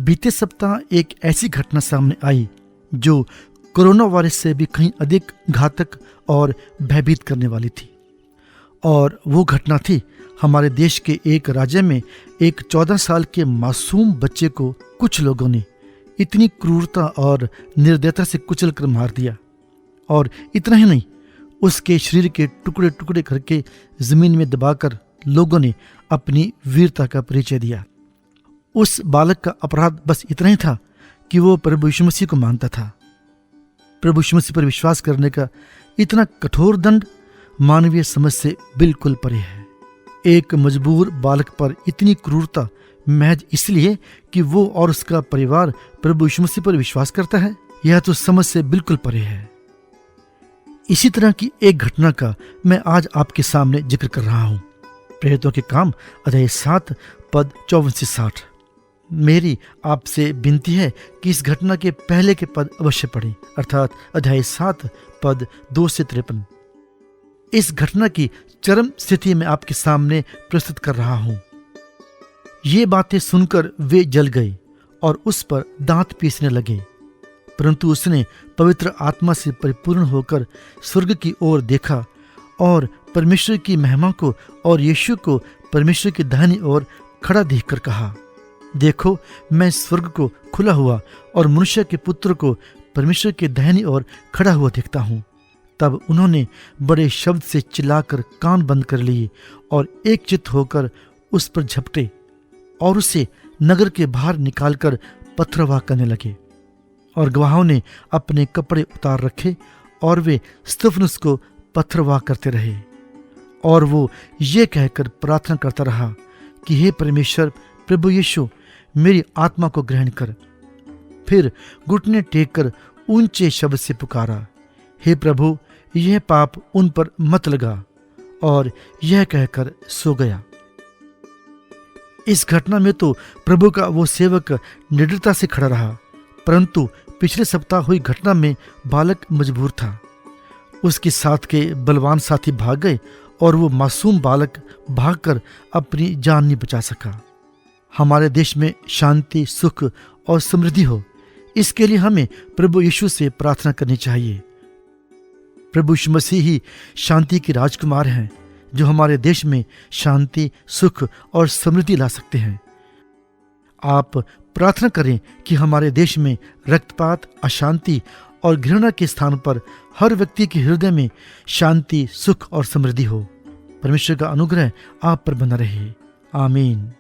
बीते सप्ताह एक ऐसी घटना सामने आई जो कोरोना वायरस से भी कहीं अधिक घातक और भयभीत करने वाली थी। और वो घटना थी हमारे देश के एक राज्य में एक 14 साल के मासूम बच्चे को कुछ लोगों ने इतनी क्रूरता और निर्दयता से कुचल कर मार दिया। और इतना ही नहीं, उसके शरीर के टुकड़े टुकड़े करके जमीन में दबाकर लोगों ने अपनी वीरता का परिचय दिया। उस बालक का अपराध बस इतना ही था कि वो प्रभु यीशु मसीह को मानता था। प्रभु यीशु मसीह पर विश्वास करने का इतना कठोर दंड मानवीय समझ से बिल्कुल परे है। एक मजबूर बालक पर इतनी क्रूरता महज इसलिए कि वो और उसका परिवार प्रभु यीशु मसीह पर विश्वास करता है, यह तो समझ से बिल्कुल परे है। इसी तरह की एक घटना का मैं आज आपके सामने जिक्र कर रहा हूं। प्रेरितों के काम अध्याय 7 पद 54 से 60। मेरी आपसे विनती है कि इस घटना के पहले के पद अवश्य पढ़ें, अर्थात अध्याय 7 पद 2 से 53। इस घटना की चरम स्थिति में आपके सामने प्रस्तुत कर रहा हूं। ये बातें सुनकर वे जल गए और उस पर दांत पीसने लगे। परंतु उसने पवित्र आत्मा से परिपूर्ण होकर स्वर्ग की ओर देखा और परमेश्वर की महिमा को और यीशु को परमेश्वर की दाहिनी ओर खड़ा देखकर कहा, देखो, मैं स्वर्ग को खुला हुआ और मनुष्य के पुत्र को परमेश्वर के दाहिनी ओर खड़ा हुआ देखता हूँ। तब उन्होंने बड़े शब्द से चिल्लाकर कान बंद कर लिए और एक चित्त होकर उस पर झपटे और उसे नगर के बाहर निकालकर पथरवाह करने लगे। और गवाहों ने अपने कपड़े उतार रखे और वे स्तिफनुस को पथरवाह करते रहे। और वो ये कहकर प्रार्थना करता रहा कि हे परमेश्वर प्रभु यीशु, मेरी आत्मा को ग्रहण कर। फिर घुटने टेक कर ऊंचे शब्द से पुकारा, हे प्रभु, यह पाप उन पर मत लगा। और यह कहकर सो गया। इस घटना में तो प्रभु का वो सेवक निडरता से खड़ा रहा, परंतु पिछले सप्ताह हुई घटना में बालक मजबूर था। उसके साथ के बलवान साथी भाग गए और वो मासूम बालक भागकर अपनी जान नहीं बचा सका। हमारे देश में शांति, सुख और समृद्धि हो, इसके लिए हमें प्रभु यीशु से प्रार्थना करनी चाहिए। प्रभु यीशु मसीह ही शांति के राजकुमार हैं, जो हमारे देश में शांति, सुख और समृद्धि ला सकते हैं। आप प्रार्थना करें कि हमारे देश में रक्तपात, अशांति और घृणा के स्थान पर हर व्यक्ति के हृदय में शांति, सुख और समृद्धि हो। परमेश्वर का अनुग्रह आप पर बना रहे। आमीन।